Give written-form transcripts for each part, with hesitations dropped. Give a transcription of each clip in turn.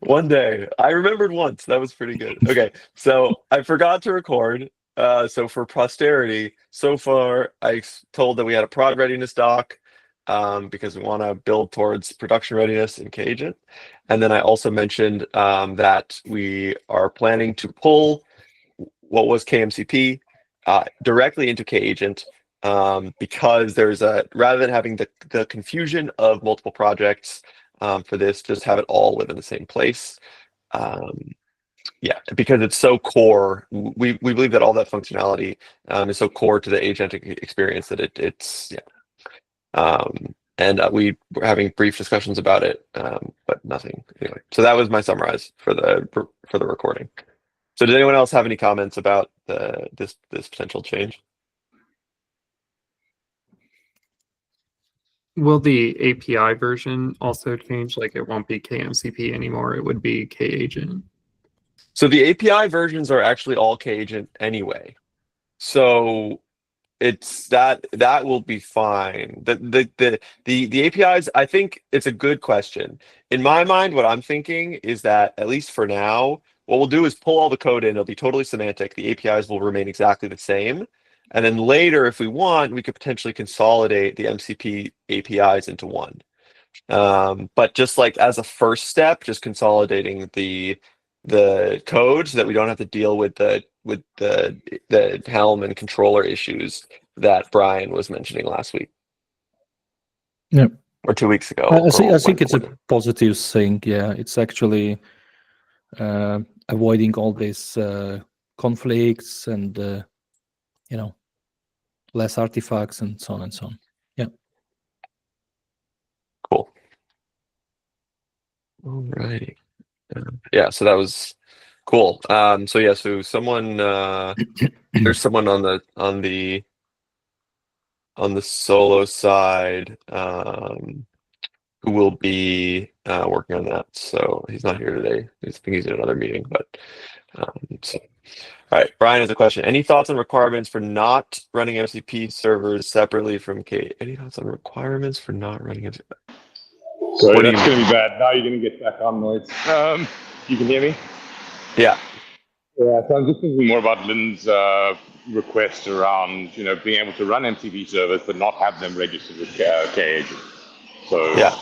One day. I remembered once. That was pretty good. Okay, so I forgot to record. So for posterity, so far told that we had a prod readiness doc because we want to build towards production readiness in Kagent. And then I also mentioned that we are planning to pull what was KMCP directly into Kagent because there's rather than having the confusion of multiple projects for this, just have it all live in the same place. Yeah, because it's so core. We believe that all that functionality is so core to the agentic experience that it's yeah. And we were having brief discussions about it, but nothing anyway. So that was my summarize for the recording. So did anyone else have any comments about this potential change? Will the API version also change? Like it won't be KMCP anymore, it would be Kagent. So the API versions are actually all Kagent anyway. So it's that will be fine. The APIs, I think it's a good question. In my mind, what I'm thinking is that at least for now, what we'll do is pull all the code in. It'll be totally semantic. The APIs will remain exactly the same. And then later, if we want, we could potentially consolidate the MCP APIs into one. But just like as a first step, just consolidating the code so that we don't have to deal with the Helm and controller issues that Brian was mentioning last week. Yeah. Or 2 weeks ago. I think it's a positive thing. Yeah, it's actually avoiding all these conflicts and less artifacts and so on and so on. Yeah. Cool. Alrighty. Yeah, so that was cool. So yeah, so someone there's someone on the solo side who will be working on that. So he's not here today. I think he's in another meeting, but so. All right, Brian has a question. Any thoughts on requirements for not running MCP servers separately from K? Any thoughts on requirements for not running MCP? Sorry, that's going to be bad. Now you're going to get back on noise. You can hear me? Yeah. Yeah, so I'm just thinking more about Lynn's request around, being able to run MCP servers but not have them registered with Kagent. So, yeah.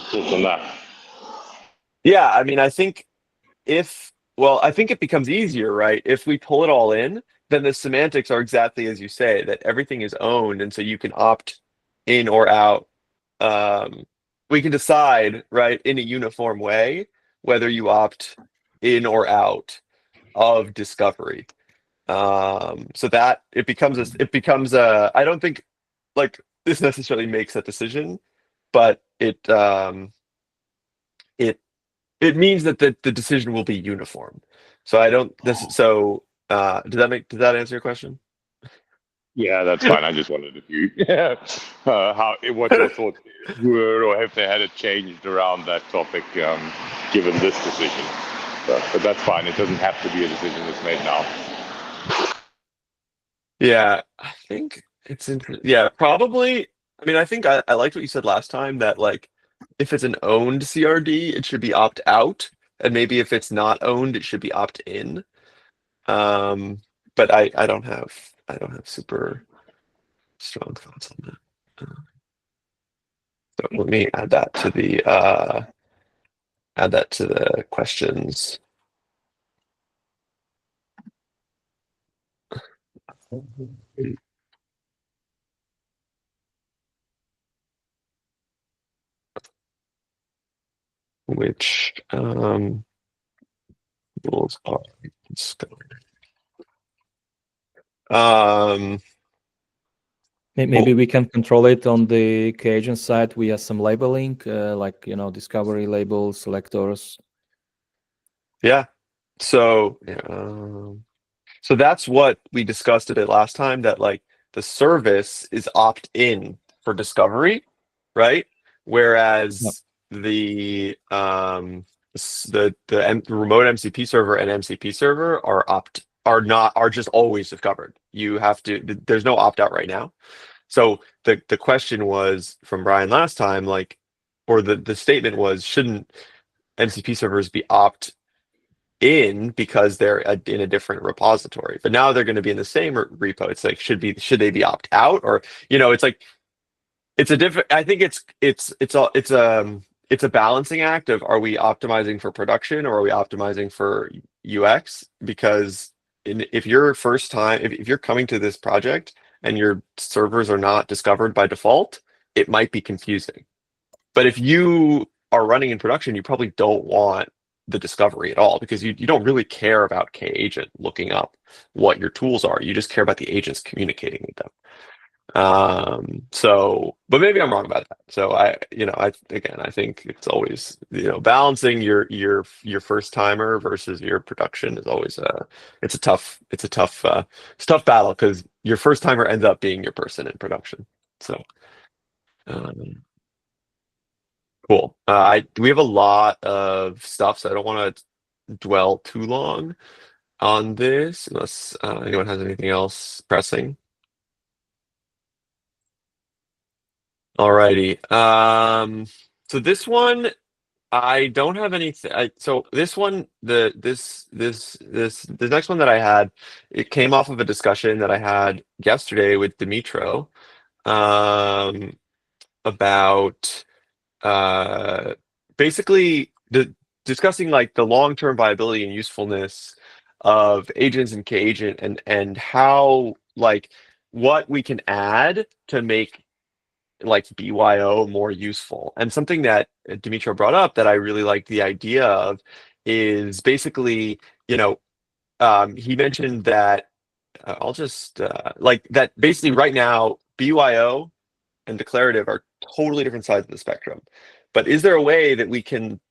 Thoughts on that? Yeah, I mean, I think I think it becomes easier, right? If we pull it all in, then the semantics are exactly as you say, that everything is owned, and so you can opt in or out. We can decide, right, in a uniform way, whether you opt in or out of discovery. So that it becomes I don't think like this necessarily makes that decision, but it means that the decision will be uniform. So I don't does that answer your question? Yeah, that's fine. I just wondered if you what your thoughts were, or if they had it changed around that topic given this decision. But that's fine. It doesn't have to be a decision that's made now. Yeah, I think it's interesting. Yeah, probably. I mean, I think I liked what you said last time, that like if it's an owned CRD, it should be opt out, and maybe if it's not owned, it should be opt in. But I don't have super strong thoughts on that. So let me add that to the questions. Which rules are discovered? Maybe we can control it on the Kagent side. We have some labeling, like discovery labels, selectors. Yeah. So so that's what we discussed a bit last time. That like the service is opt in for discovery, right? Whereas the remote MCP server and MCP server are just always discovered. You have to. There's no opt out right now. So the question was from Brian last time, like, or the statement was, shouldn't MCP servers be opt-in because they're in a different repository? But now they're going to be in the same repo. It's like, should they be opt-out? Or, it's like, it's a different, I think it's a balancing act of, are we optimizing for production or are we optimizing for UX? Because if you're if you're coming to this project and your servers are not discovered by default, it might be confusing. But if you are running in production, you probably don't want the discovery at all, because you don't really care about Kagent looking up what your tools are. You just care about the agents communicating with them. But maybe I'm wrong about that. So I think it's always, balancing your first timer versus your production is always it's a tough battle, because your first timer ends up being your person in production. So cool. We have a lot of stuff, so I don't want to dwell too long on this unless anyone has anything else pressing. Alrighty. So this one, I don't have anything. So this one, the next one that I had, it came off of a discussion that I had yesterday with Dimitro, about basically discussing like the long-term viability and usefulness of agents and Kagent, and how, like, what we can add to make like BYO more useful. And something that Dimitro brought up that I really like the idea of is basically, he mentioned that I'll just like that basically right now BYO and declarative are totally different sides of the spectrum. But is there a way that we can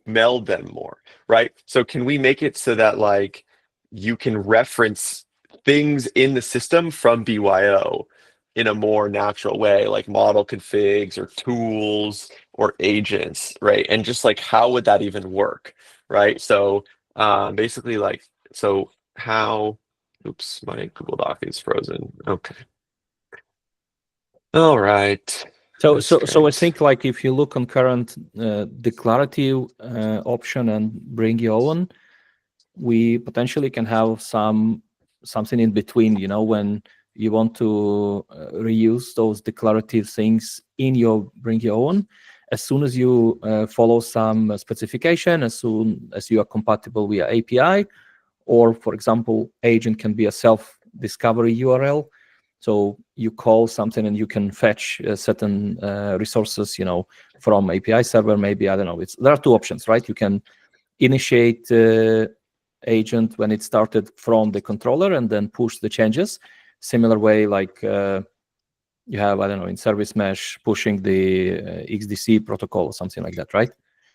meld them more, right? So can we make it so that like you can reference things in the system from BYO in a more natural way, like model configs or tools or agents, right? And just like, how would that even work, right? So basically, like, so how, oops, my Google Doc is frozen. Okay. All right. So That's I great. think, like, if you look on current declarative option and bring your own, we potentially can have something in between, when you want to reuse those declarative things in your bring your own. As soon as you follow some specification, as soon as you are compatible via API, or for example, agent can be a self-discovery URL. So you call something and you can fetch certain resources, from API server. Maybe, I don't know. There are two options, right? You can initiate agent when it started from the controller and then push the changes. Similar way, like you have, I don't know, in service mesh, pushing the XDC protocol or something like that, right?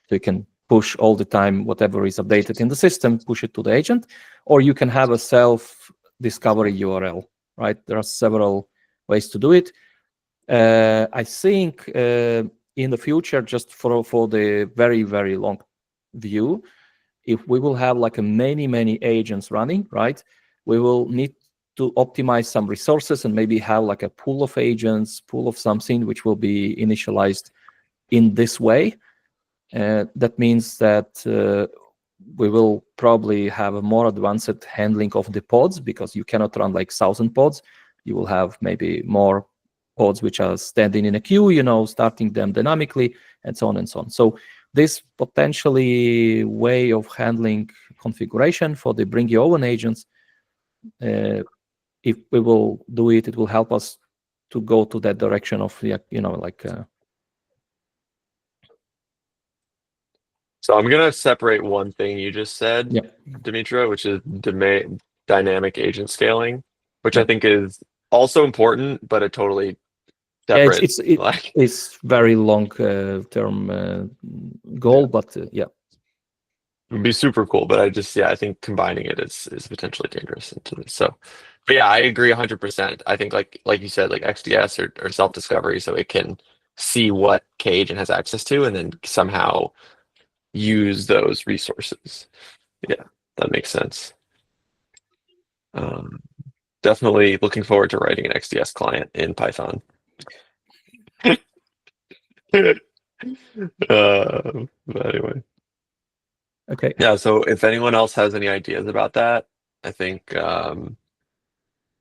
So you can push all the time whatever is updated in the system, push it to the agent, or you can have a self-discovery URL, right? There are several ways to do it. I think in the future, just for the very, very long view, if we will have like many agents running, right, we will need to optimize some resources and maybe have like a pool of agents, pool of something which will be initialized in this way. That means that we will probably have a more advanced handling of the pods, because you cannot run like 1,000 pods. You will have maybe more pods which are standing in a queue, starting them dynamically, and so on and so on. So this potentially way of handling configuration for the bring your own agents, if we will do it, it will help us to go to that direction of, So I'm gonna separate one thing you just said, Yeah. Dimitra, which is dynamic agent scaling, which Yeah. I think is also important, but a totally Yeah, separate. it's very long term goal, Yeah. but yeah. It'd be super cool, but I think combining it is potentially dangerous into this. So, but yeah, I agree 100%. I think like you said, like XDS or self-discovery, so it can see what Kagent has access to and then somehow use those resources. Yeah, that makes sense. Definitely looking forward to writing an XDS client in Python. But anyway, Okay. yeah. So if anyone else has any ideas about that, I think,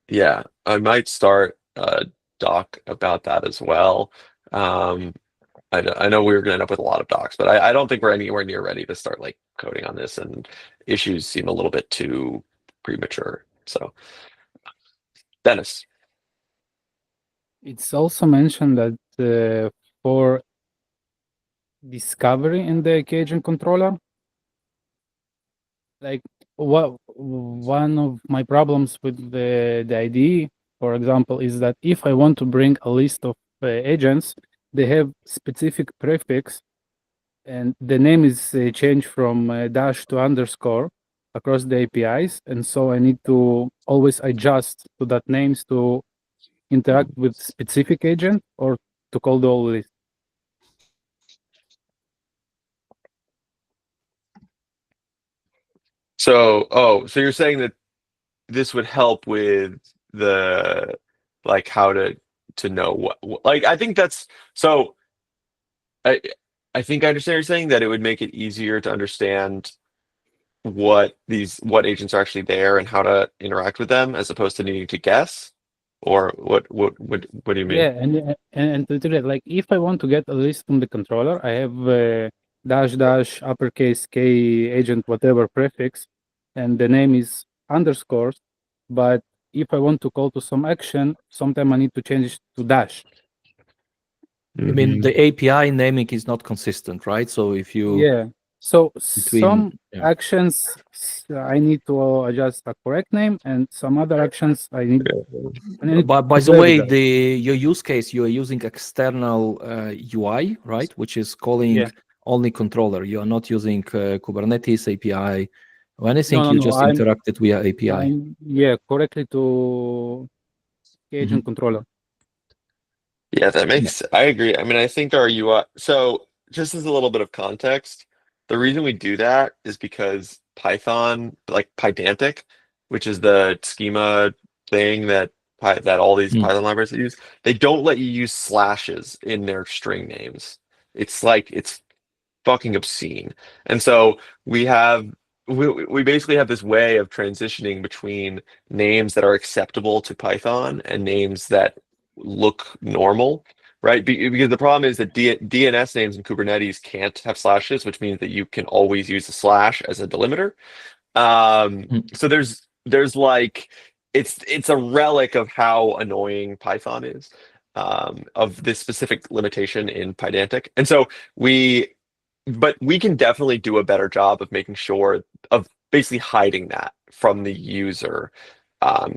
yeah, I might start a doc about that as well. I know we were going to end up with a lot of docs, but I don't think we're anywhere near ready to start like coding on this, and issues seem a little bit too premature. So, Dennis. It's also mentioned that for discovery in the Kagent controller, like one of my problems with the IDE, for example, is that if I want to bring a list of agents, they have specific prefix, and the name is changed from dash to underscore across the APIs, and so I need to always adjust to that names to interact with specific agent or to call the whole list. So you're saying that this would help with the like how to know like I think that's so I I think I understand what you're saying, that it would make it easier to understand what agents are actually there and how to interact with them as opposed to needing to guess, or what do you mean? Yeah, and to do that, like if I want to get a list from the controller, I have dash dash uppercase K agent whatever prefix, and the name is underscores. But if I want to call to some action, sometime I need to change to dash. I mean, the API naming is not consistent, right? So if you Yeah. So between some yeah. actions I need to adjust a correct name, and some other actions I need. By to the play way, with that. your use case, you are using external UI, right? Which is calling Yeah. only controller. You are not using Kubernetes API or anything. No, You no, just interacted via API. yeah, correctly to agent controller. Yeah, that makes, I agree. I mean, I think our UI, so just as a little bit of context, the reason we do that is because Python, like Pydantic, which is the schema thing that that all these Python libraries use, they don't let you use slashes in their string names. It's like, it's fucking obscene. And so we basically have this way of transitioning between names that are acceptable to Python and names that look normal, right? Because the problem is that DNS names in Kubernetes can't have slashes, which means that you can always use a slash as a delimiter. So there's like it's a relic of how annoying Python is, of this specific limitation in Pydantic. And so but we can definitely do a better job of making sure of basically hiding that from the user,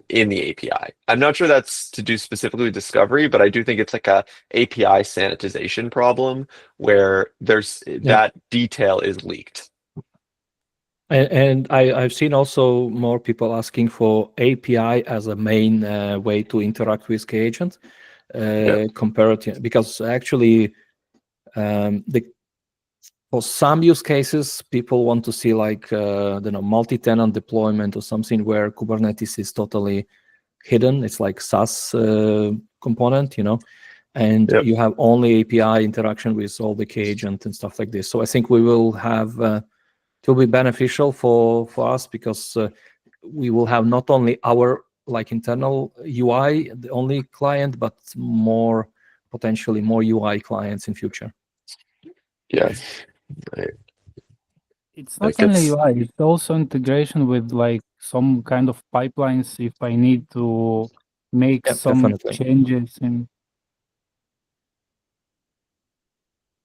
in the API. I'm not sure that's to do specifically with discovery, but I do think it's like a API sanitization problem where there's that detail is leaked. And I've seen also more people asking for API as a main way to interact with Kagent, compared to, because actually for some use cases, people want to see like multi-tenant deployment or something where Kubernetes is totally hidden. It's like SaaS component, and you have only API interaction with all the Kagent and stuff like this. So I think we will have it will be beneficial for us because we will have not only our like internal UI, the only client, but potentially more UI clients in future. Yeah. It's not only UI, it's also integration with like some kind of pipelines if I need to make some changes in.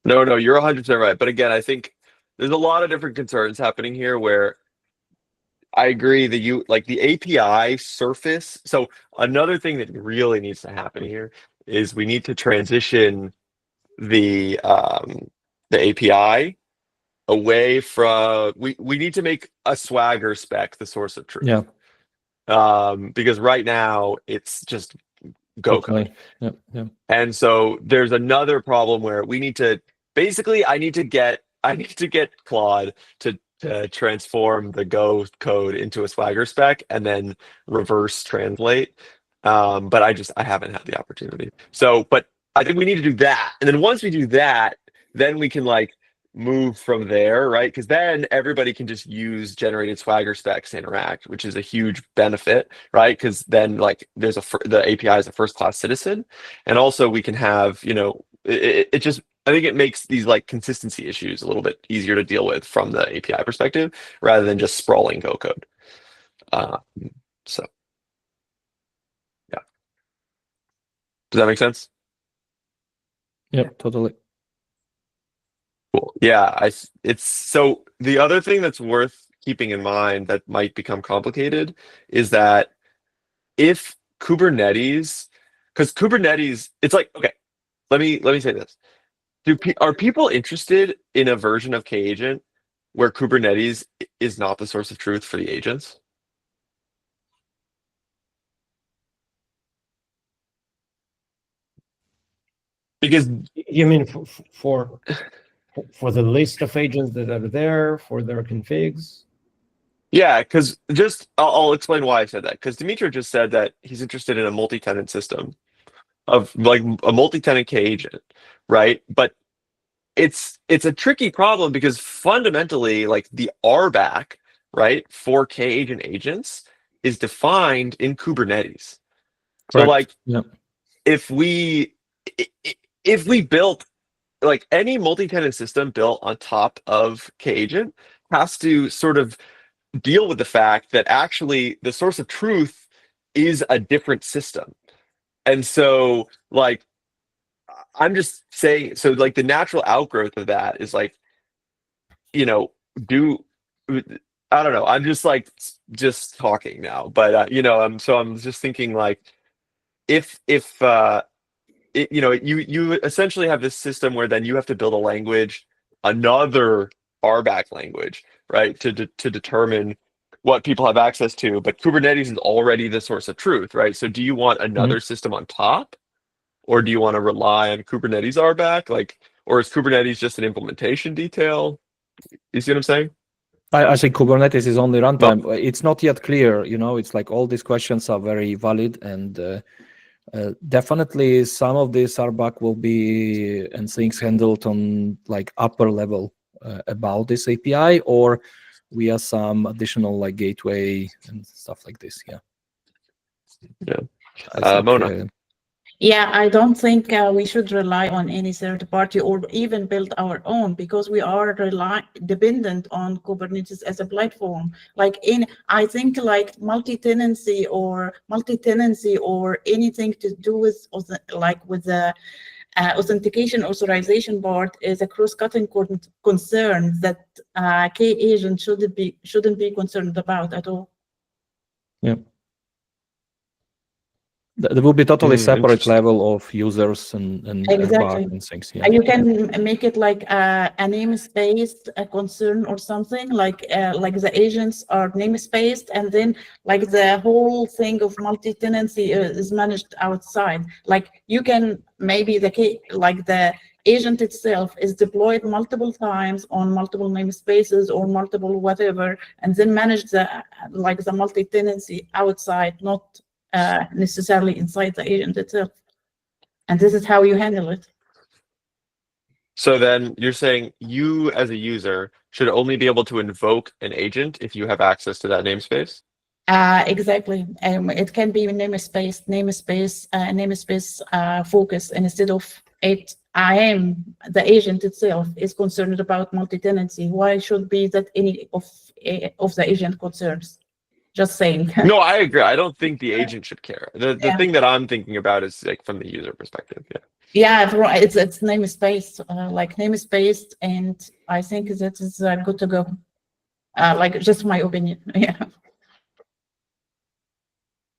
No, you're 100% right. But again, I think there's a lot of different concerns happening here where I agree that the API surface. So another thing that really needs to happen here is we need to transition the API away from, we need to make a Swagger spec the source of truth. Yeah. Because right now it's just go code. Yeah. And so there's another problem where we need to basically I need to get Claude to transform the Go code into a Swagger spec and then reverse translate. But I haven't had the opportunity. So, but I think we need to do that. And then once we do that, then we can like move from there, right? Because then everybody can just use generated Swagger specs to interact, which is a huge benefit, right? Because then like there's the API is a first class citizen, and also we can have, you know, it just, I think it makes these like consistency issues a little bit easier to deal with from the API perspective rather than just sprawling Go code. So yeah, does that make sense? Yep, totally. Cool. Yeah, it's so the other thing that's worth keeping in mind that might become complicated is that if Kubernetes, because Kubernetes, it's like, okay, let me say this. Are people interested in a version of Kagent where Kubernetes is not the source of truth for the agents? Because You mean for the list of agents that are there, for their configs? yeah, because just I'll explain why I said that. Because Dimitri just said that he's interested in a multi-tenant system of like a multi-tenant K agent, right? But it's a tricky problem because fundamentally, like the RBAC, right, for K agent agents is defined in Kubernetes. So Correct. like Yep. if we built like any multi-tenant system built on top of K agent has to sort of deal with the fact that actually the source of truth is a different system. And so like I'm just saying, so like the natural outgrowth of that is like, you know, I don't know. I'm just like just talking now, but you know, I'm just thinking like if you know, you essentially have this system where then you have to build a language, another RBAC language, right, to determine what people have access to. But Kubernetes is already the source of truth, right? So do you want another system on top, or do you want to rely on Kubernetes RBAC, like, or is Kubernetes just an implementation detail? You see what I'm saying? I think Kubernetes is only runtime. It's not yet clear, you know, it's like all these questions are very valid, and definitely some of these RBAC will be and things handled on like upper level about this API or via some additional like gateway and stuff like this. Yeah. Yeah. I think, Mona. Yeah, I don't think we should rely on any third party or even build our own because we are dependent on Kubernetes as a platform. Like I think like multi-tenancy or anything to do with the authentication authorization part is a cross-cutting concern that K agent shouldn't be concerned about at all. yeah. There will be totally separate Interesting. level of users and Exactly. RBAC and things. Yeah. You can make it like a namespace, a concern or something like the agents are namespaced, and then like the whole thing of multi-tenancy is managed outside. Like you can maybe the agent itself is deployed multiple times on multiple namespaces or multiple whatever, and then manage the multi-tenancy outside, not necessarily inside the agent itself. And this is how you handle it. So then you're saying you as a user should only be able to invoke an agent if you have access to that namespace? Exactly. It can be namespace focus, and instead of it, the agent itself is concerned about multi-tenancy. Why should be that any of the agent concerns? Just saying. No, I agree. I don't think the agent should care. The Yeah. thing that I'm thinking about is like from the user perspective. Yeah. Yeah, it's namespace, like namespaced, and I think that is good to go. Like just my opinion. Yeah.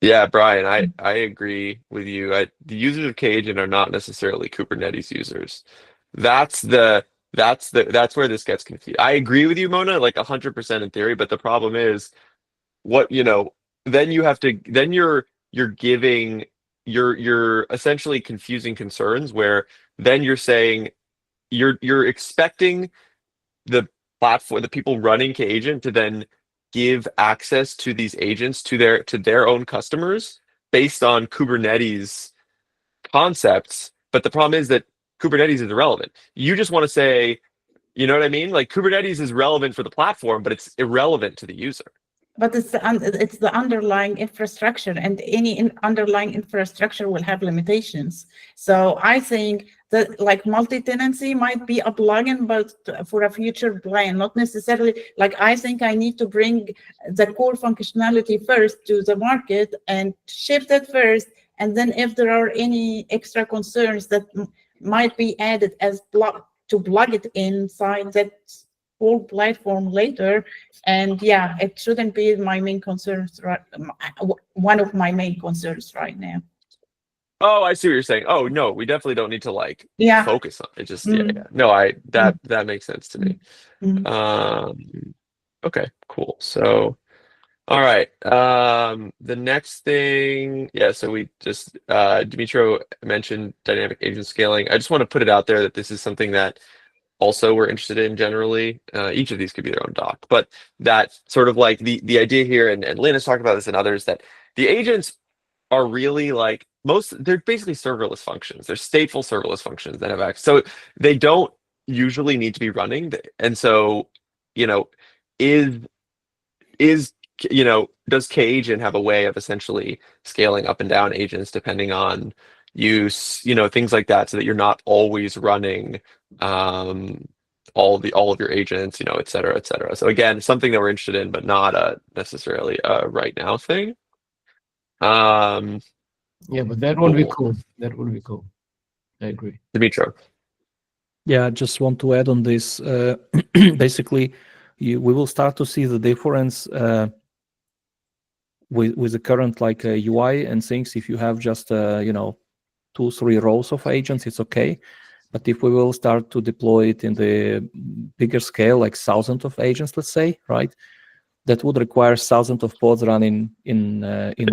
Yeah, Brian, I agree with you. The users of Kagent are not necessarily Kubernetes users. That's where this gets confused. I agree with you, Mona, like 100% in theory, but the problem is then you're essentially confusing concerns where then you're saying you're expecting the platform, the people running Kagent to then give access to these agents to their own customers based on Kubernetes concepts. But the problem is that Kubernetes is irrelevant. You just want to say, you know what I mean? Like Kubernetes is relevant for the platform, but it's irrelevant to the user. But it's the underlying infrastructure, and any underlying infrastructure will have limitations. So I think that like multi-tenancy might be a plugin, but for a future plan, not necessarily. Like I think I need to bring the core functionality first to the market and shift it first, and then if there are any extra concerns that might be added as to plug it inside that whole platform later. And yeah, it shouldn't be my main concerns, right? One of my main concerns right now. Oh, I see what you're saying. Oh no, we definitely don't need to like Yeah. focus on it. Just Mm. yeah. No, that makes sense to me. Mm. Okay, cool. So all right. The next thing, yeah, so we just Dimitro mentioned dynamic agent scaling. I just want to put it out there that this is something that also we're interested in generally. Each of these could be their own doc, but that sort of like the idea here, and Lynn has talked about this and others, that the agents are really like they're basically serverless functions. They're stateful serverless functions that have access. So they don't usually need to be running. And so, you know, does Kagent have a way of essentially scaling up and down agents depending on use, things like that, so that you're not always running all of your agents, et cetera, et cetera. So again, something that we're interested in, but not necessarily a right now thing. Yeah, but that would be cool. That would be cool. I agree. Dimitro. Yeah, I just want to add on this. Basically, we will start to see the difference with the current like UI and things. If you have just 2-3 rows of agents, it's okay. But if we will start to deploy it in the bigger scale, like thousands of agents, let's say, right? That would require thousands of pods running in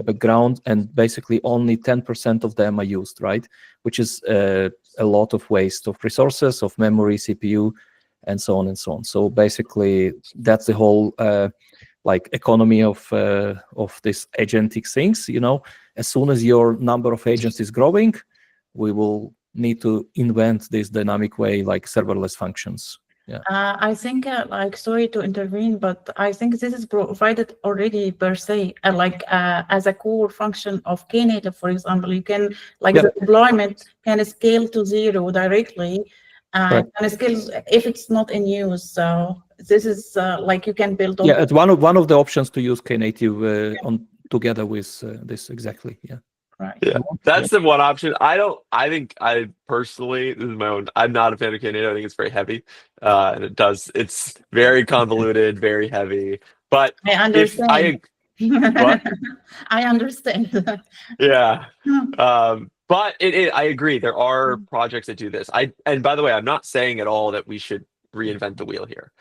background, and basically only 10% of them are used, right? Which is a lot of waste of resources, of memory, CPU, and so on and so on. So basically, that's the whole like economy of this agentic things. As soon as your number of agents is growing, we will need to invent this dynamic way, like serverless functions. Yeah. I think, sorry to intervene, but I think this is provided already per se, as a core function of Knative, for example. You can, the deployment can scale to 0 directly, and scale if it's not in use. So this is you can build on. Yeah, it's one of the options to use Knative on together with this exactly. Yeah. Right. Yeah, that's the one option. I personally, this is my own, I'm not a fan of Knative. I think it's very heavy. And it's very convoluted, very heavy. But I understand. What? I understand. Yeah. But I agree. There are projects that do this. And by the way, I'm not saying at all that we should reinvent the wheel here.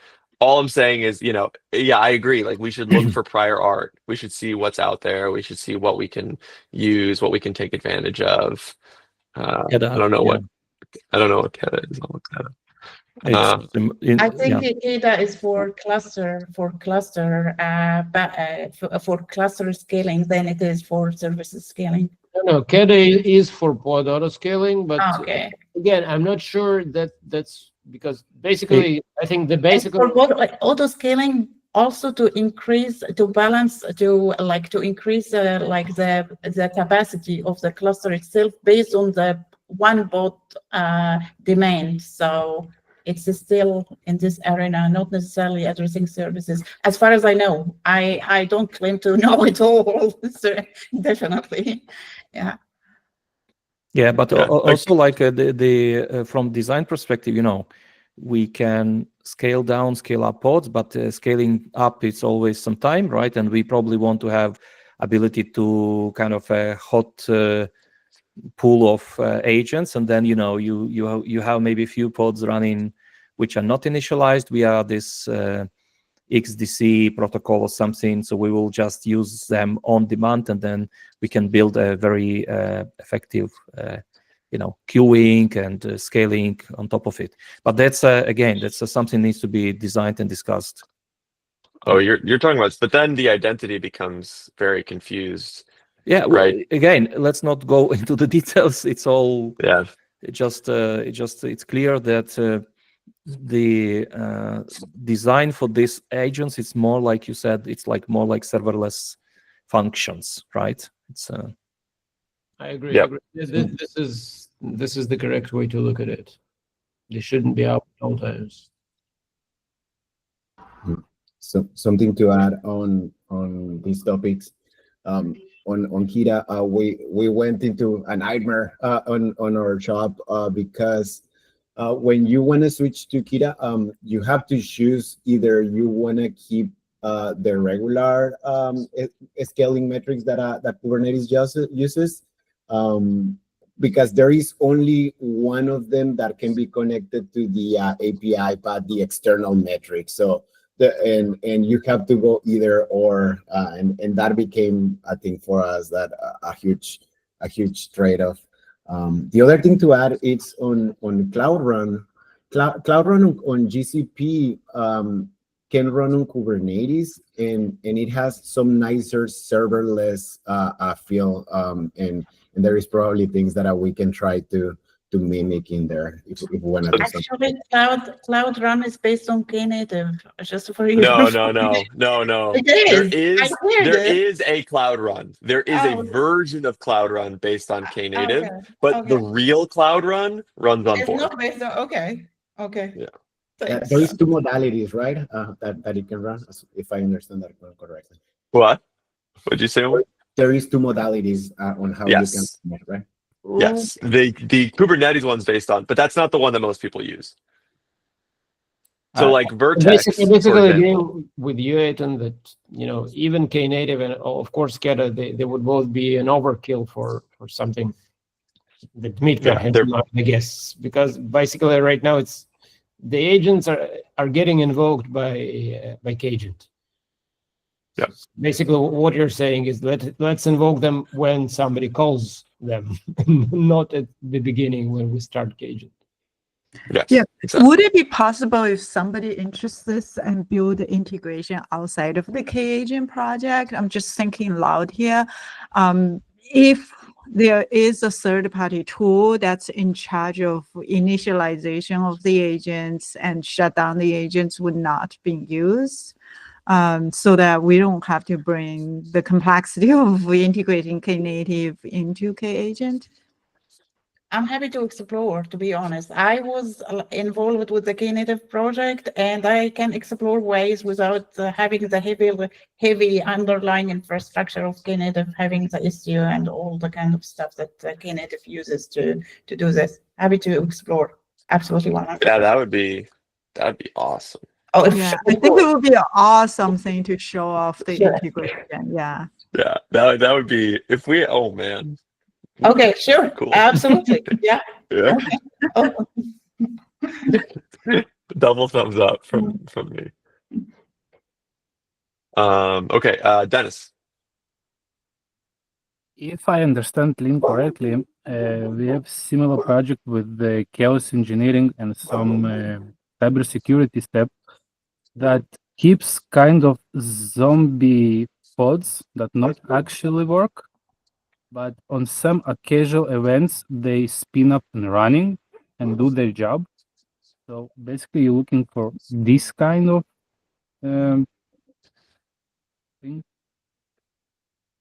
All I'm saying is, I agree. Like, we should look for prior art. We should see what's out there. We should see what we can use, what we can take advantage of. I don't know what Keda is. I'll look that up. I think Keda is for cluster scaling than it is for services scaling. No, Keda is for pod auto scaling, but again, I'm not sure that's because basically I think the basic for auto scaling also to increase the capacity of the cluster itself based on the one pod demand. So it's still in this arena, not necessarily addressing services. As far as I know, I don't claim to know it all. So definitely, yeah. Yeah, but also the from design perspective, we can scale down, scale up pods, but scaling up, it's always some time, right? And we probably want to have ability to kind of a hot pool of agents, and then you have maybe a few pods running which are not initialized via this XDC protocol or something. So we will just use them on demand, and then we can build a very effective queuing and scaling on top of it. But that's again, that's something needs to be designed and discussed. Oh, you're talking about, but then the identity becomes very confused. Yeah, right. Again, let's not go into the details. It's all It's clear that the design for these agents is more like you said. It's like more like serverless functions, right? It's I agree. Yep. I agree. This is the correct way to look at it. They shouldn't be out at all times. So something to add on these topics. On Kita, we went into a nightmare on our shop because when you want to switch to Kita, you have to choose either you want to keep the regular scaling metrics that Kubernetes uses, because there is only one of them that can be connected to the API path, the external metric. So and you have to go either or, and that became, I think, for us that a huge trade-off. The other thing to add is on Cloud Run. Cloud Run on GCP can run on Kubernetes, and it has some nicer serverless feel, and there is probably things that we can try to mimic in there if we want to do something. Actually, Cloud Run is based on Knative, just for you. No. It is. There is a Cloud Run. There is a version of Cloud Run based on Knative, but the real Cloud Run runs on It's Borg. not based on, okay. Yeah. Thanks. There is two modalities, right? That it can run, if I understand that correctly. What? What'd you say? There is two modalities on how you can run it, right? Yes, the Kubernetes one's based on, but that's not the one that most people use. So like Vertex, Basically for agree with you, Aiton, that even Knative and of course Kata, they would both be an overkill for something that meet their head, I guess, because basically right now it's the agents are getting invoked by Kagent. Yeah. Basically, what you're saying is let's invoke them when somebody calls them, not at the beginning when we start Kagent. Yes, yeah. exactly. Would it be possible if somebody interested and build the integration outside of the Kagent project? I'm just thinking loud here. If there is a third-party tool that's in charge of initialization of the agents and shut down the agents would not be used, so that we don't have to bring the complexity of integrating Knative into Kagent? I'm happy to explore, to be honest. I was involved with the Knative project, and I can explore ways without having the heavy underlying infrastructure of Knative, having the Istio and all the kind of stuff that Knative uses to do this. Happy to explore. Absolutely 100%. Yeah, that'd be awesome. Oh, Yeah, I think it would be an awesome thing to show off the integration. Yeah. Yeah, that would be if we. Oh man. Okay, sure. Cool. Absolutely. Yeah. Yeah. Okay. Oh. Double thumbs up from me. Okay, Dennis. If I understand Lynn correctly, we have similar project with the chaos engineering and some cybersecurity step that keeps kind of zombie pods that not actually work, but on some occasional events they spin up and running and do their job. So basically, you're looking for this kind of thing.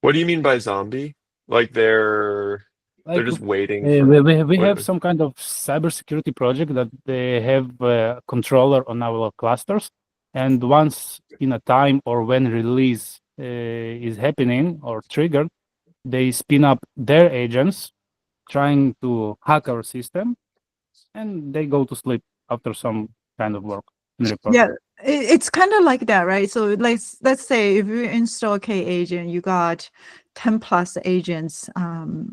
What do you mean by zombie? Like they're just waiting. We have some kind of cybersecurity project that they have a controller on our clusters, and once in a time or when release is happening or triggered, they spin up their agents trying to hack our system, and they go to sleep after some kind of work. Yeah, it's kind of like that, right? So let's say if you install Kagent, you got 10 plus agents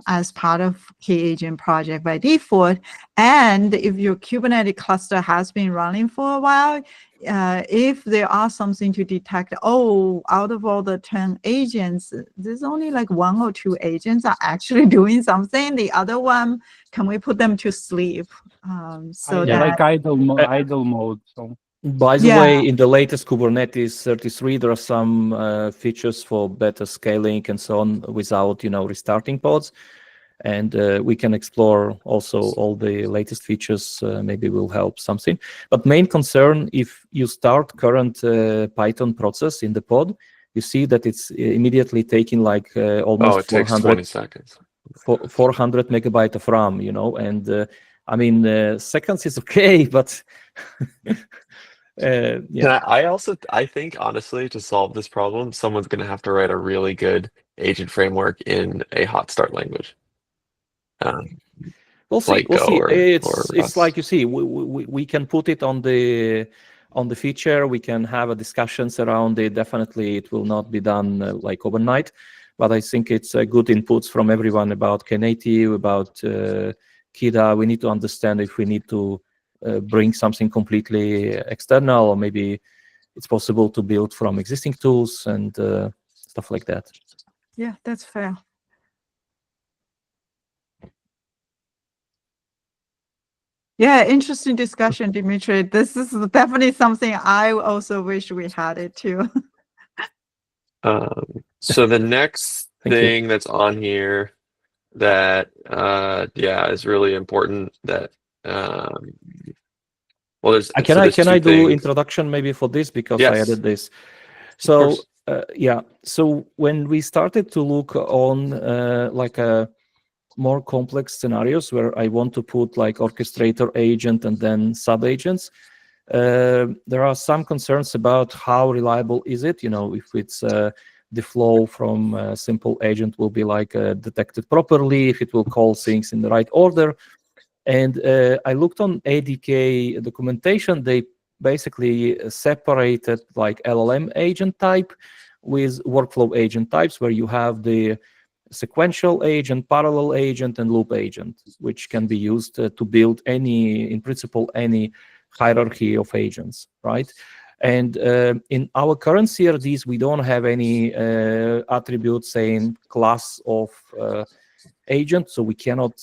as part of Kagent project by default. And if your Kubernetes cluster has been running for a while, if there are something to detect, out of all the 10 agents, there's only like 1 or 2 agents are actually doing something. The other one, can we put them to sleep? Like idle mode. So. By the way, in the latest Kubernetes 33, there are some features for better scaling and so on without, restarting pods. and we can explore also all the latest features. Maybe will help something. But main concern, if you start current Python process in the pod, you see that it's immediately taking like almost it takes 400 20 seconds. 400 megabyte of RAM, you know, and I mean, seconds is okay, but yeah. I think honestly, to solve this problem, someone's going to have to write a really good agent framework in a hot start language. We'll see. Like We'll Go see. or It's Rust. like you see, we can put it on the feature. We can have a discussions around it. Definitely, it will not be done like overnight, but I think it's good inputs from everyone about Knative, about Kida. We need to understand if we need to bring something completely external, or maybe it's possible to build from existing tools and stuff like that. Yeah, that's fair. Yeah, interesting discussion, Dimitri. This is definitely something I also wish we had it too. So the next Thank you. thing that's on here that is really important that well, there's Can I two do things. introduction maybe for this, because Yes. I added this. Of So course. yeah, so when we started to look on like a more complex scenarios where I want to put like orchestrator agent and then sub agents, there are some concerns about how reliable is it. You know, if it's the flow from a simple agent will be like detected properly, if it will call things in the right order. And I looked on ADK documentation. They basically separated like LLM agent type with workflow agent types, where you have the sequential agent, parallel agent, and loop agent, which can be used to build any, in principle, any hierarchy of agents, right? And in our current CRDs, we don't have any attributes saying class of agent, so we cannot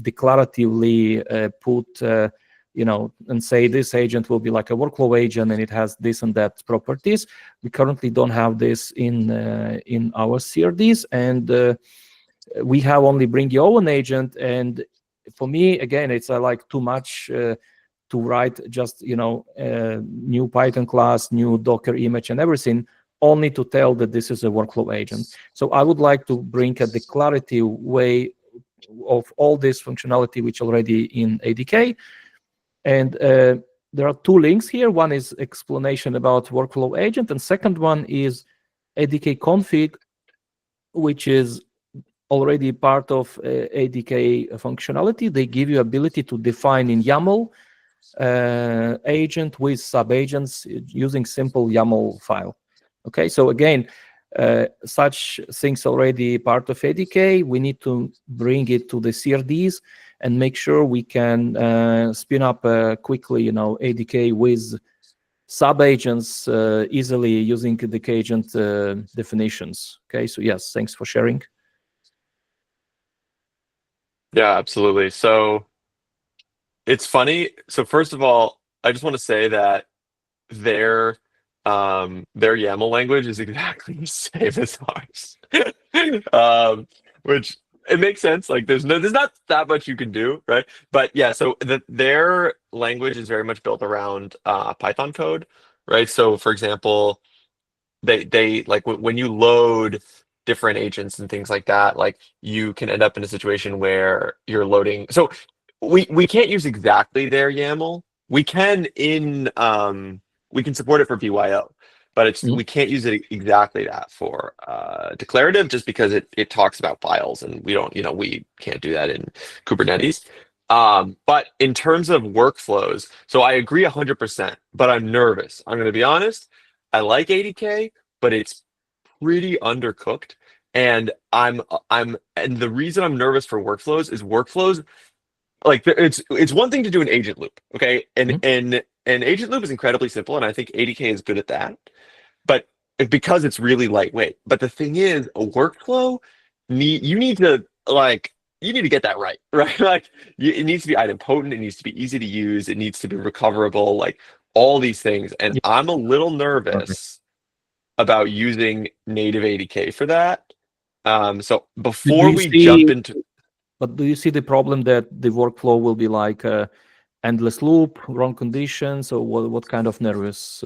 declaratively put you know, and say this agent will be like a workflow agent and it has this and that properties. We currently don't have this in our CRDs, and we have only bring your own agent. And for me, again, it's like too much to write just, you know, new Python class, new Docker image and everything, only to tell that this is a workflow agent. So I would like to bring a declarative way of all this functionality which already in ADK. And there are two links here. One is explanation about workflow agent, and second one is ADK config, which is already part of ADK functionality. They give you ability to define in YAML agent with sub-agents using simple YAML file. Okay, so again, such things already part of ADK. We need to bring it to the CRDs and make sure we can spin up quickly, you know, ADK with sub-agents easily using the Kagent definitions. Okay, so yes, thanks for sharing. Yeah, absolutely. So it's funny. So first of all, I just want to say that their YAML language is exactly the same as ours. Which it makes sense. Like there's not that much you can do, right? But yeah, so their language is very much built around Python code, right? So for example, they like when you load different agents and things like that, like you can end up in a situation where you're loading. So we can't use exactly their YAML. We can we can support it for BYO, but it's we can't use it exactly that for declarative, just because it talks about files, and we don't, we can't do that in Kubernetes. But in terms of workflows, so I agree 100%, but I'm nervous. I'm going to be honest. I like ADK, but it's pretty undercooked, and and the reason I'm nervous for workflows is workflows, like it's one thing to do an agent loop, okay, and an agent loop is incredibly simple, and I think ADK is good at that, but because it's really lightweight. But the thing is, a workflow you need to get that right? Like it needs to be idempotent, it needs to be easy to use, it needs to be recoverable, like all these things, and I'm a little nervous about using native ADK for that. So before we jump into, But do you see the problem that the workflow will be like a endless loop, wrong conditions, or what kind of nervous?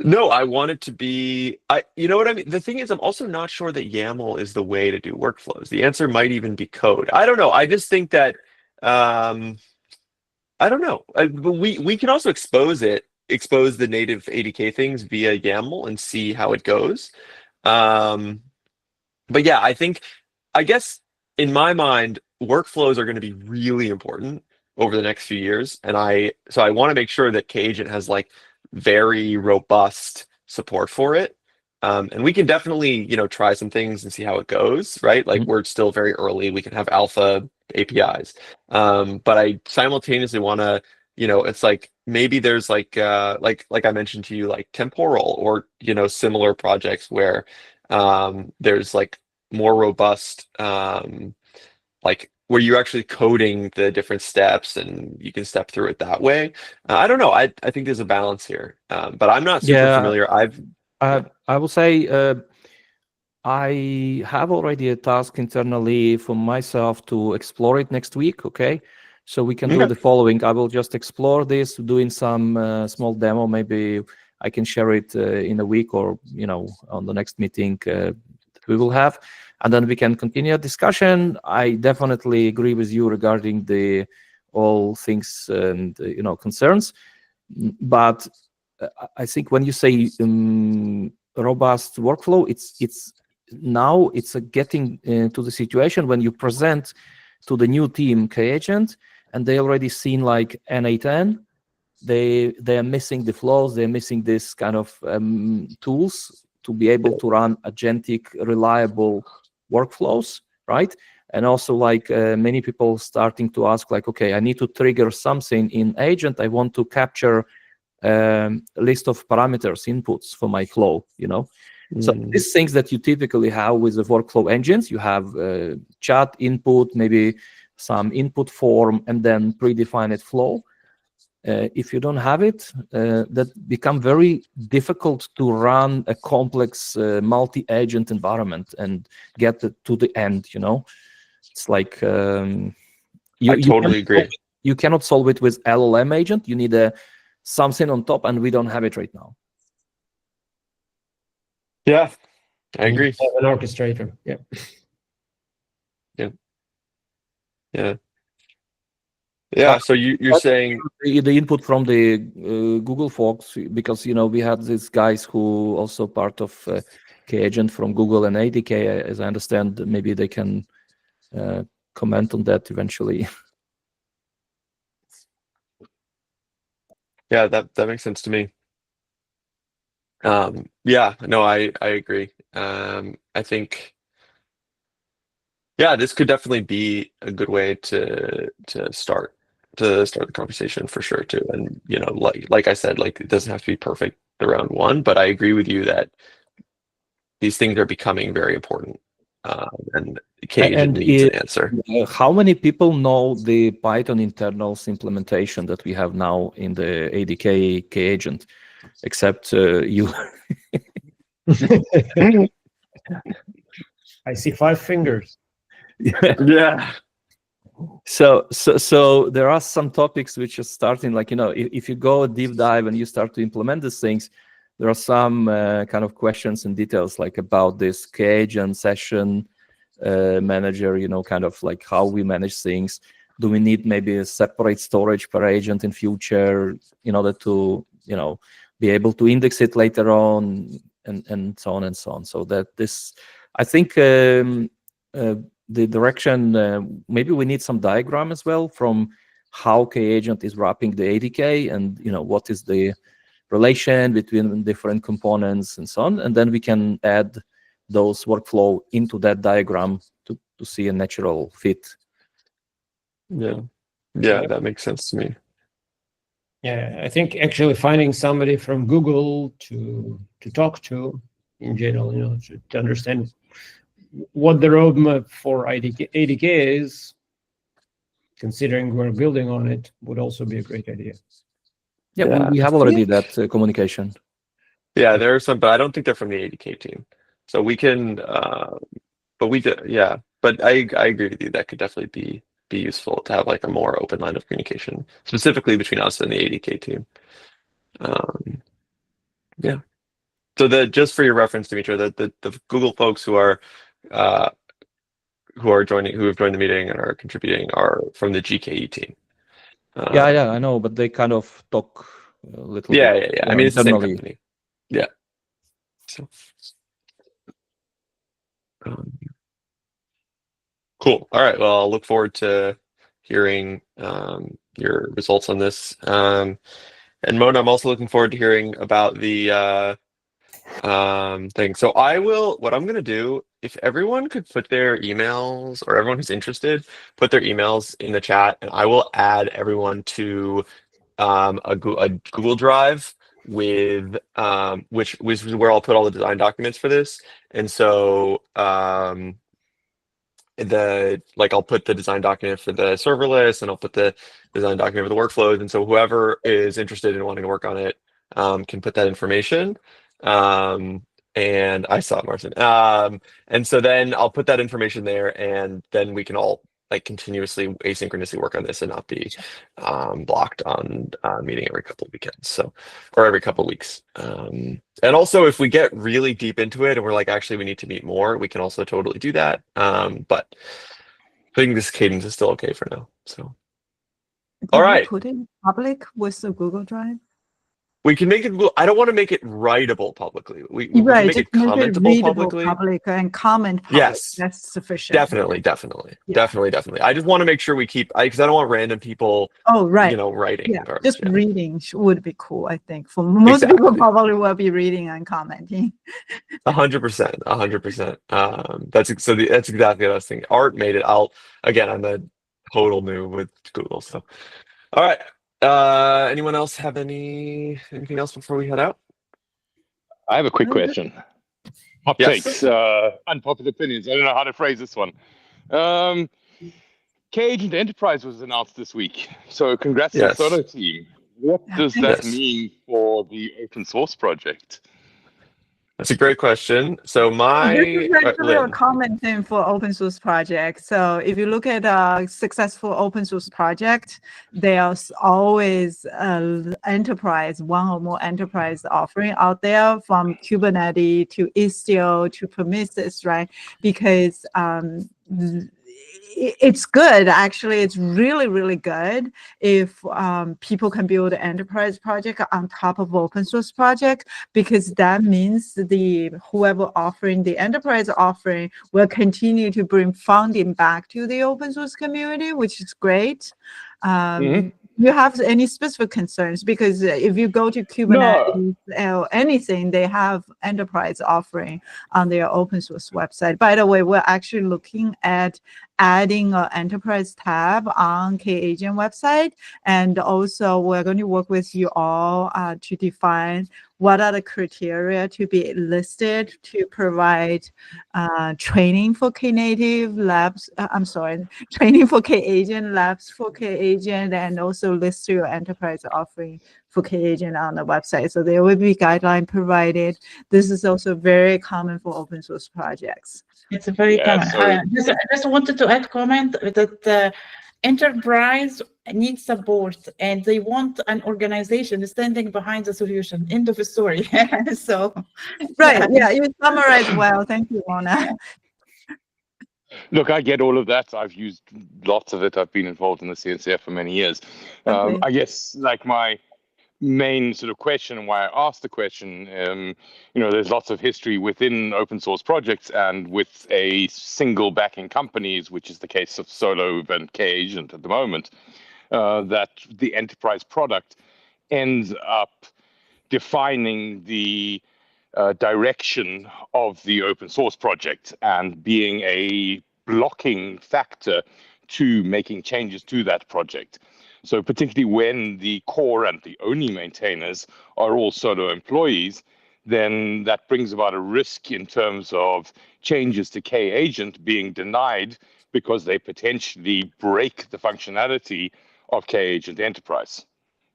No, I want it to be, you know what I mean? The thing is, I'm also not sure that YAML is the way to do workflows. The answer might even be code. I don't know. I just think that, I don't know. But we can also expose the native ADK things via YAML and see how it goes. But yeah, I guess in my mind, workflows are going to be really important over the next few years. And so I want to make sure that Kagent has like very robust support for it. And we can definitely, try some things and see how it goes, right? Like we're still very early. We can have alpha APIs. But I simultaneously want to, it's like maybe there's like I mentioned to you, like temporal or, similar projects where there's like more robust, like where you're actually coding the different steps and you can step through it that way. I don't know. I think there's a balance here, but I'm not super familiar. I will say I have already a task internally for myself to explore it next week. Okay, so we can do the following. I will just explore this, doing some small demo. Maybe I can share it in a week or on the next meeting that we will have, and then we can continue a discussion. I definitely agree with you regarding the all things and concerns, but I think when you say robust workflow, it's now getting to the situation when you present to the new team Kagent and they already seen like N8N. They are missing the flows. They're missing this kind of tools to be able to run agentic, reliable workflows, right? And also like many people starting to ask like, okay, I need to trigger something in agent. I want to capture a list of parameters, inputs for my flow, So these things that you typically have with the workflow engines, you have chat input, maybe some input form, and then predefined flow. If you don't have it, that become very difficult to run a complex multi-agent environment and get to the end, It's like I totally agree. You cannot solve it with LLM agent. You need something on top, and we don't have it right now. Yeah, I agree. An orchestrator. Yeah. Yeah. So you're saying the input from the Google folks, because we had these guys who also part of Kagent from Google and ADK, as I understand. Maybe they can comment on that eventually. Yeah, that makes sense to me. Yeah, no, I agree. I think, yeah, this could definitely be a good way to start the conversation for sure too. And like I said, like it doesn't have to be perfect the round one, but I agree with you that these things are becoming very important. And Kagent needs an answer. How many people know the Python internals implementation that we have now in the ADK Kagent, except you? I see 5 fingers. Yeah. So there are some topics which are starting, like, if you go a deep dive and you start to implement these things, there are some kind of questions and details like about this Kagent session manager, kind of like how we manage things. Do we need maybe a separate storage per agent in future in order to, be able to index it later on and so on and so on. So that this, I think the direction, maybe we need some diagram as well from how Kagent is wrapping the ADK and, what is the relation between different components and so on. And then we can add those workflow into that diagram to see a natural fit. Yeah, that makes sense to me. Yeah, I think actually finding somebody from Google to talk to in general, to understand what the roadmap for ADK is, considering we're building on it, would also be a great idea. Yeah, we have already that communication. Yeah, there are some, but I don't think they're from the ADK team. So we can, but we do, yeah. but I agree with you. That could definitely be useful to have like a more open line of communication, specifically between us and the ADK team. Yeah. So just for your reference, Dimitra, the Google folks who have joined the meeting and are contributing are from the GKE team. Yeah, I know, but they kind of talk a little Yeah. bit. I mean, it's the same internally. company. Yeah. So, cool. All right. Well, I'll look forward to hearing your results on this. And Mona, I'm also looking forward to hearing about the thing. So what I'm gonna do, if everyone could put their emails, or everyone who's interested, put their emails in the chat, and I will add everyone to a Google Drive with which is where I'll put all the design documents for this. And so I'll put the design document for the serverless, and I'll put the design document for the workflows. And so whoever is interested in wanting to work on it can put that information. And I saw it, Martin. And so then I'll put that information there, and then we can all like continuously asynchronously work on this and not be blocked on meeting every couple of weekends, or every couple of weeks. And also, if we get really deep into it and we're like, actually, we need to meet more, we can also totally do that. But I think this cadence is still okay for now. So, all right, put it public with the Google Drive. we can make it. I don't want to make it writable publicly. We Right, can make it commentable publicly. Public and comment public. Yes, that's sufficient. Definitely. I just want to make sure we keep, because I don't want random people. Oh, right. Writing. Yeah, just reading would be cool. I think for most people, probably will be reading and commenting. 100%. 100%. That's exactly what I was thinking. Art made it. I'm a total new with Google. So, all right. Anyone else have anything else before we head out? I have a quick question. Hot takes, unpopular opinions. I don't know how to phrase this one. Kagent Enterprise was announced this week, so congrats to the Solo team. What does that mean for the open source project? That's a great question. So this is actually a common thing for open source projects. So if you look at a successful open source project, there's always enterprise, one or more enterprise offering out there, from Kubernetes to Istio to Prometheus, right? Because it's good, actually. It's really, really good if people can build an enterprise project on top of open source project, because that means whoever offering the enterprise offering will continue to bring funding back to the open source community, which is great. You have any specific concerns? Because if you go to Kubernetes or anything, they have enterprise offering on their open source website. By the way, we're actually looking at adding an enterprise tab on Kagent website. And also we're going to work with you all to define what are the criteria to be listed to provide training for Knative labs. Training for Kagent, labs for Kagent, and also list your enterprise offering for Kagent on the website. So there will be guideline provided. This is also very common for open source projects. It's a very common. I just wanted to add comment that enterprise needs support, and they want an organization standing behind the solution. End of the story. So, right, yeah, you summarized well. Thank you, Mona. Look, I get all of that. I've used lots of it. I've been involved in the CNCF for many years. I guess like my main sort of question, and why I asked the question, there's lots of history within open source projects and with a single backing companies, which is the case of Solo and Kagent at the moment, that the enterprise product ends up defining the direction of the open source project and being a blocking factor to making changes to that project. So particularly when the core and the only maintainers are all Solo employees, then that brings about a risk in terms of changes to Kagent being denied because they potentially break the functionality of Kagent Enterprise.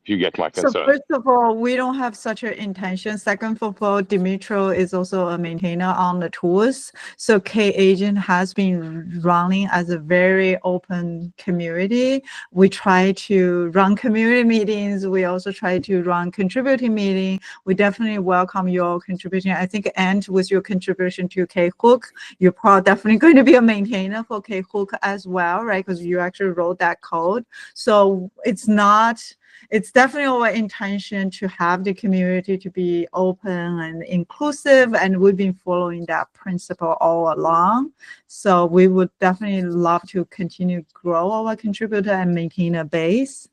if you get my So concern. first of all, we don't have such an intention. Second of all, Dimitro is also a maintainer on the tools. So K-Agent has been running as a very open community. We try to run community meetings. We also try to run contributing meeting. We definitely welcome your contribution. I think, and with your contribution to K-Hook, you're probably definitely going to be a maintainer for K-Hook as well, right? Because you actually wrote that code. So it's definitely our intention to have the community to be open and inclusive, and we've been following that principle all along. So we would definitely love to continue to grow our contributor and maintain a base.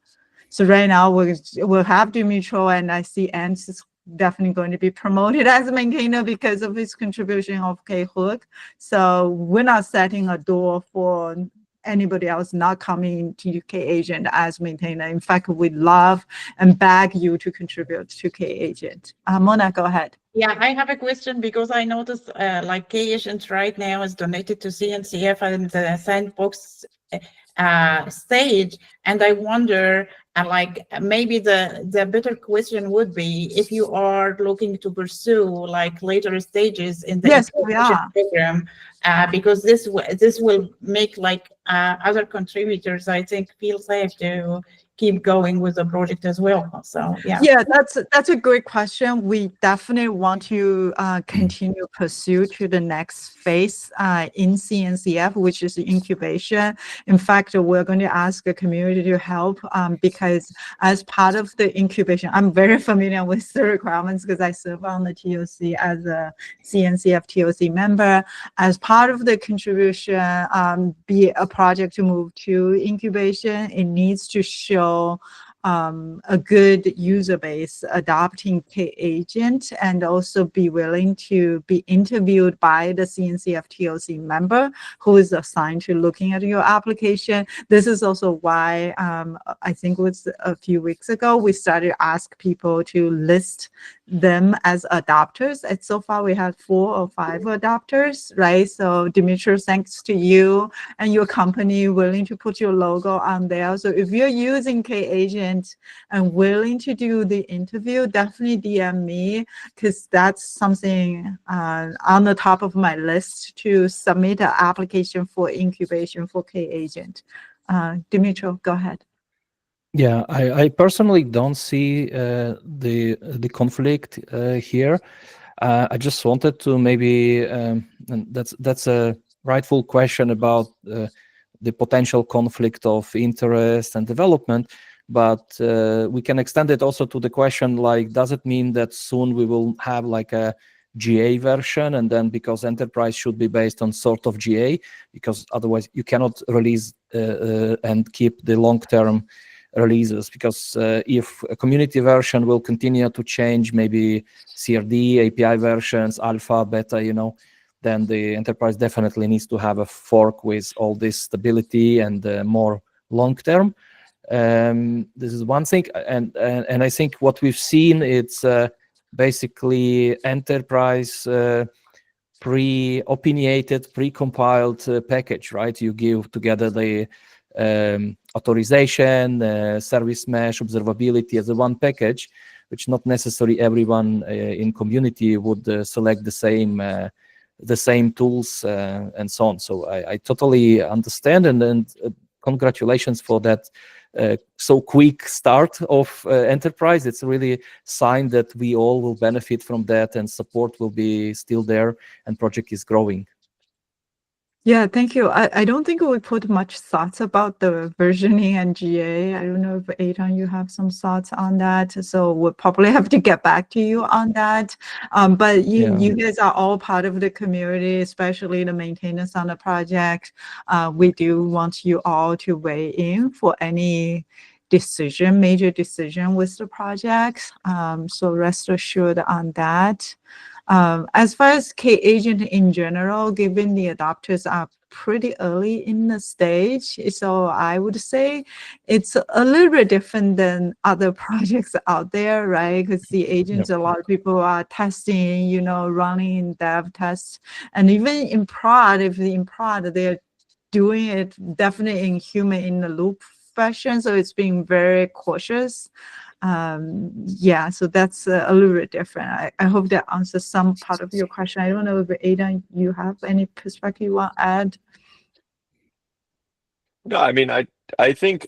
So right now we'll have Dimitro, and I see Ants is definitely going to be promoted as a maintainer because of his contribution of K-Hook. So we're not setting a door for anybody else not coming to K-Agent as maintainer. In fact, we'd love and beg you to contribute to K-Agent. Mona, go ahead. Yeah, I have a question because I noticed like K-Agent right now is donated to CNCF and the sandbox stage, and I wonder like maybe the better question would be if you are looking to pursue like later stages in the Yes, we incubation are. program, because this will make like other contributors, I think, feel safe to keep going with the project as well. So yeah, that's a great question. We definitely want to continue pursue to the next phase in CNCF, which is the incubation. In fact, we're going to ask the community to help because as part of the incubation, I'm very familiar with the requirements because I serve on the TOC as a CNCF TOC member. As part of the contribution, be a project to move to incubation, it needs to show a good user base adopting K-Agent, and also be willing to be interviewed by the CNCF TOC member who is assigned to looking at your application. This is also why I think it was a few weeks ago, we started to ask people to list them as adopters. And so far we had 4 or 5 adopters, right? So Dimitri, thanks to you and your company willing to put your logo on there. So if you're using K-Agent and willing to do the interview, definitely DM me, because that's something on the top of my list to submit an application for incubation for K-Agent. Dimitri, go ahead. Yeah, I personally don't see the conflict here. I just wanted to maybe, and that's a rightful question about the potential conflict of interest and development, but we can extend it also to the question like, does it mean that soon we will have like a GA version, and then because enterprise should be based on sort of GA, because otherwise you cannot release and keep the long-term releases, because if a community version will continue to change, maybe CRD, API versions, alpha, beta, you know, then the enterprise definitely needs to have a fork with all this stability and more long-term. This is one thing, and I think what we've seen, it's basically enterprise pre-opinionated, pre-compiled package, right? You give together the authorization, service mesh, observability as a one package, which not necessarily everyone in community would select the same tools and so on. So I totally understand, and congratulations for that so quick start of enterprise. It's really a sign that we all will benefit from that, and support will be still there, and project is growing. Yeah, thank you. I don't think we put much thoughts about the versioning and GA. I don't know if Eitan, you have some thoughts on that. So we'll probably have to get back to you on that. But you guys are all part of the community, especially the maintainers on the project. We do want you all to weigh in for any major decision with the project. So rest assured on that. As far as K-Agent in general, given the adopters are pretty early in the stage, so I would say it's a little bit different than other projects out there, right? Because the agents, a lot of people are testing, you know, running in dev tests, and even in prod, they're doing it definitely in human in the loop fashion, so it's being very cautious. Yeah, so that's a little bit different. I hope that answers some part of your question. I don't know if Ada, you have any perspective you want to add? No, I mean, I think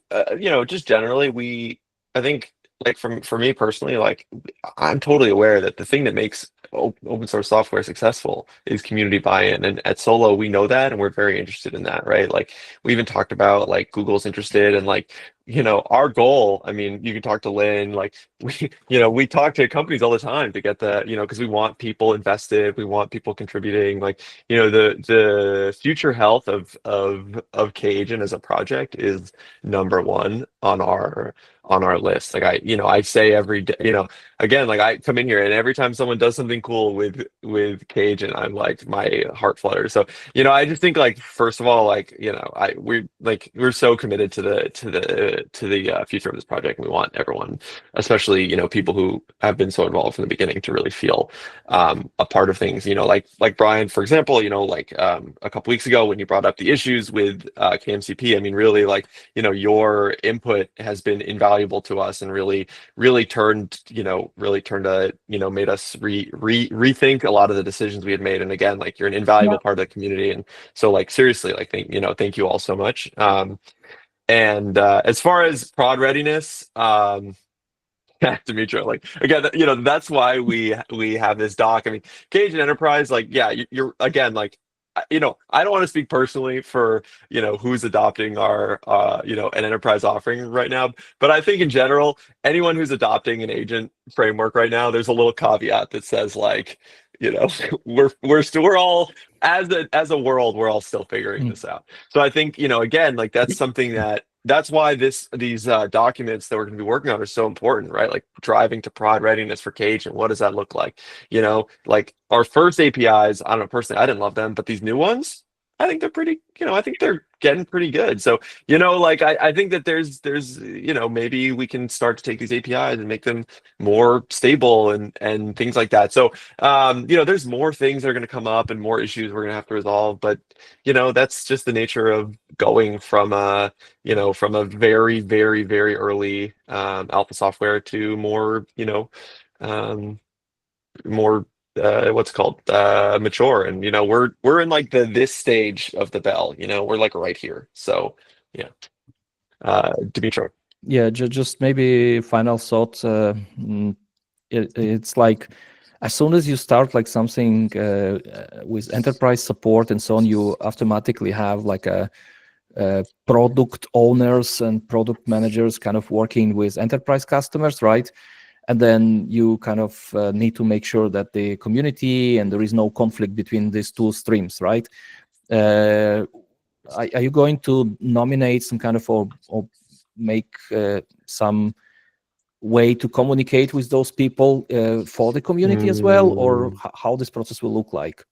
just generally, I think like for me personally, like I'm totally aware that the thing that makes open source software successful is community buy-in, and at Solo we know that, and we're very interested in that, right? Like we even talked about like Google's interested, and like our goal. I mean, you can talk to Lynn, like we talk to companies all the time to get the because we want people invested, we want people contributing, like the future health of Kagent as a project is number one on our list. Like I say every day, again, like I come in here and every time someone does something cool with Kagent, I'm like my heart flutters. So I just think like first of all, like we're so committed to the future of this project. We want everyone, especially people who have been so involved from the beginning, to really feel a part of things. Like Brian, for example, a couple weeks ago when you brought up the issues with KMCP, I mean, really, like your input has been invaluable to us, and really turned made us rethink a lot of the decisions we had made. And again, like you're an invaluable part of the community, and so like seriously, like thank you all so much. And as far as prod readiness, Dimitro, like again, that's why we have this doc. I mean, Kagent Enterprise, like, yeah, you're again, like, I don't want to speak personally for who's adopting our an enterprise offering right now, but I think in general, anyone who's adopting an agent framework right now, there's a little caveat that says like, we're all as a world, we're all still figuring this out. So I think again, like that's why these documents that we're going to be working on are so important, right? Like driving to prod readiness for Kagent. What does that look like? Like our first APIs, I don't know, personally, I didn't love them, but these new ones, I think they're pretty, I think they're getting pretty good. So, like I think that there's maybe we can start to take these APIs and make them more stable and things like that. So, there's more things that are going to come up and more issues we're going to have to resolve. But, that's just the nature of going from a very, very, very early alpha software to more, more what's called mature. And we're in like this stage of the bell. We're like right here. So yeah. Dimitro. Yeah, just maybe final thoughts. It's like as soon as you start like something with enterprise support and so on, you automatically have like a product owners and product managers kind of working with enterprise customers, right? And then you kind of need to make sure that the community and there is no conflict between these two streams, right? Are you going to nominate some kind of or make some way to communicate with those people for the community as well, or how this process will look like?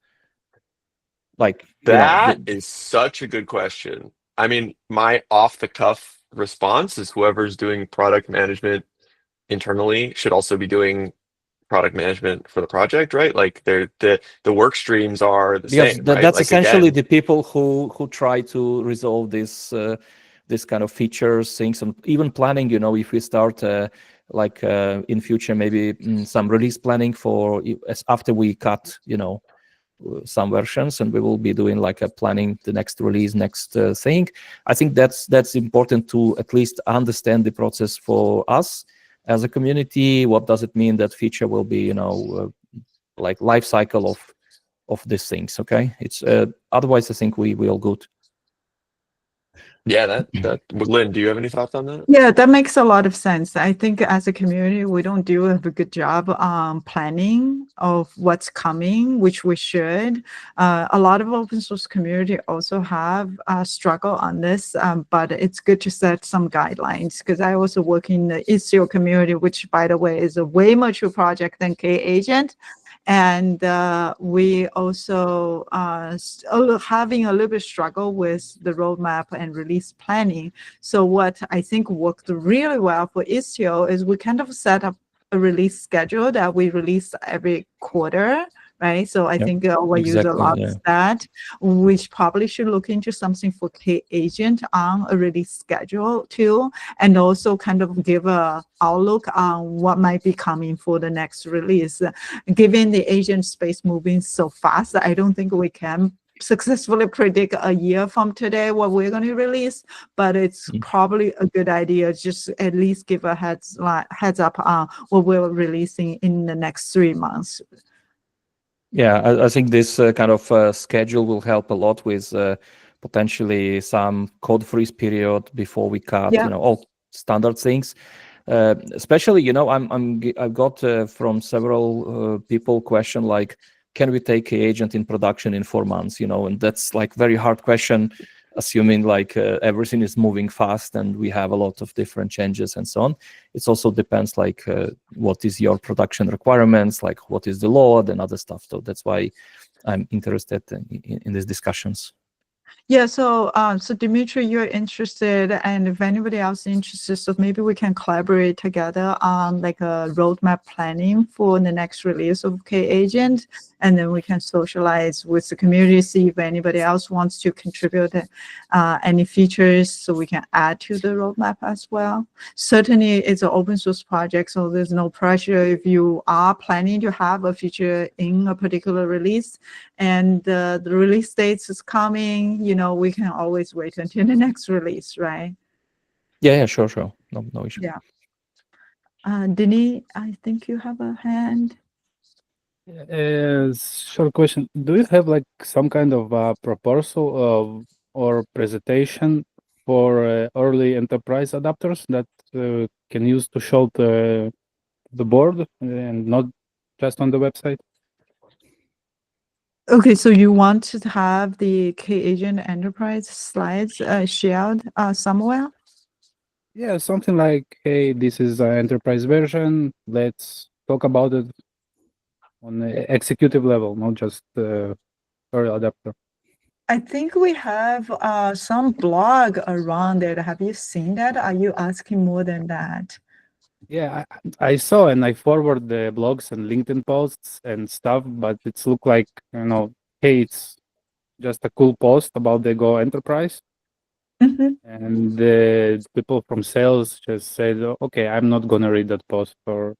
Like that is such a good question. I mean, my off-the-cuff response is whoever's doing product management internally should also be doing product management for the project, right? Like the work streams are the same. Right? That's like, essentially again, the people who try to resolve this kind of features, things, and even planning. If we start in future, maybe some release planning for after we cut, some versions, and we will be doing like a planning the next release, next thing. I think that's important to at least understand the process for us as a community. What does it mean that feature will be, like life cycle of these things? Okay, it's otherwise I think we all good. Yeah, that Lynn, do you have any thoughts on that? Yeah, that makes a lot of sense. I think as a community, we don't do a good job planning of what's coming, which we should. A lot of open source community also have a struggle on this, but it's good to set some guidelines, because I also work in the Istio community, which, by the way, is a way mature project than Kagent. And we also having a little bit struggle with the roadmap and release planning. So what I think worked really well for Istio is we kind of set up a release schedule that we release every quarter, right? So I Yep, think our user exactly, loves yeah. that. We probably should look into something for Kagent on a release schedule too, and also kind of give a outlook on what might be coming for the next release. Given the agent space moving so fast, I don't think we can successfully predict a year from today what we're going to release, but it's probably a good idea just at least give a heads up on what we're releasing in the next 3 months. Yeah, I think this kind of schedule will help a lot with potentially some code freeze period before we cut, Yeah. all standard things. Especially, I've got from several people question like, can we take Kagent in production in 4 months? And that's like very hard question, assuming like everything is moving fast and we have a lot of different changes and so on. It also depends like what is your production requirements, like what is the load and other stuff. So that's why I'm interested in these discussions. Yeah, so Dimitri, you're interested, and if anybody else is interested, so maybe we can collaborate together on like a roadmap planning for the next release of Kagent, and then we can socialize with the community, see if anybody else wants to contribute any features so we can add to the roadmap as well. Certainly, it's an open source project, so there's no pressure if you are planning to have a feature in a particular release and the release dates is coming, we can always wait until the next release, right? Yeah, sure. No issue. Yeah. Denis, I think you have a hand. Short question. Do you have like some kind of proposal of or presentation for early enterprise adapters that can use to show the board and not just on the website? Okay, so you want to have the Kagent Enterprise slides shared somewhere? Yeah, something like, hey, this is an enterprise version. Let's talk about it on the executive level, not just early adapter. I think we have some blog around it. Have you seen that? Are you asking more than that? Yeah, I saw and I forward the blogs and LinkedIn posts and stuff, but it's look like, hey, it's just a cool post about the Go Enterprise. Mhm. And the people from sales just said, okay, I'm not going to read that post. Or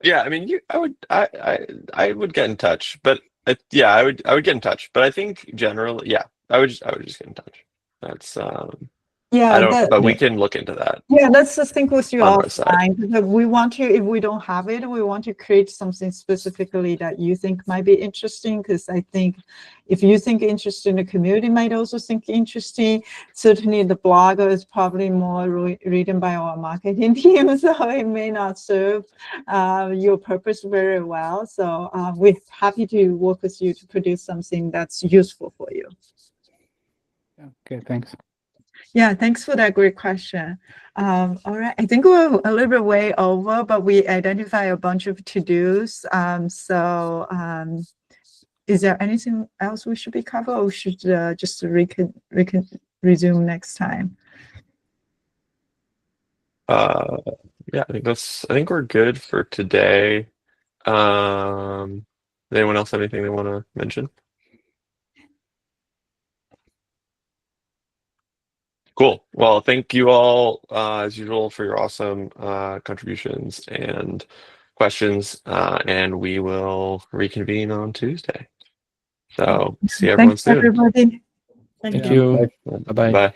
Yeah, I mean, I would get in touch, but I would get in touch, but I think generally, yeah, I would just get in touch. That's Yeah, but we can look into that. Yeah, let's just think with you On our side. offline, because we want to, if we don't have it, we want to create something specifically that you think might be interesting, because I think if you think interesting, the community might also think interesting. Certainly the blog is probably more written by our marketing team, so it may not serve your purpose very well. So we're happy to work with you to produce something that's useful for you. okay, thanks. Yeah, thanks for that great question. All right, I think we're a little bit way over, but we identify a bunch of to-dos. Is there anything else we should be covered, or we should just resume next time? Yeah, I think we're good for today. Does anyone else have anything they want to mention? Cool. Well, thank you all, as usual, for your awesome contributions and questions, and we will reconvene on Tuesday. So see everyone Thanks, soon. everybody. Thank you. Bye-bye. Bye.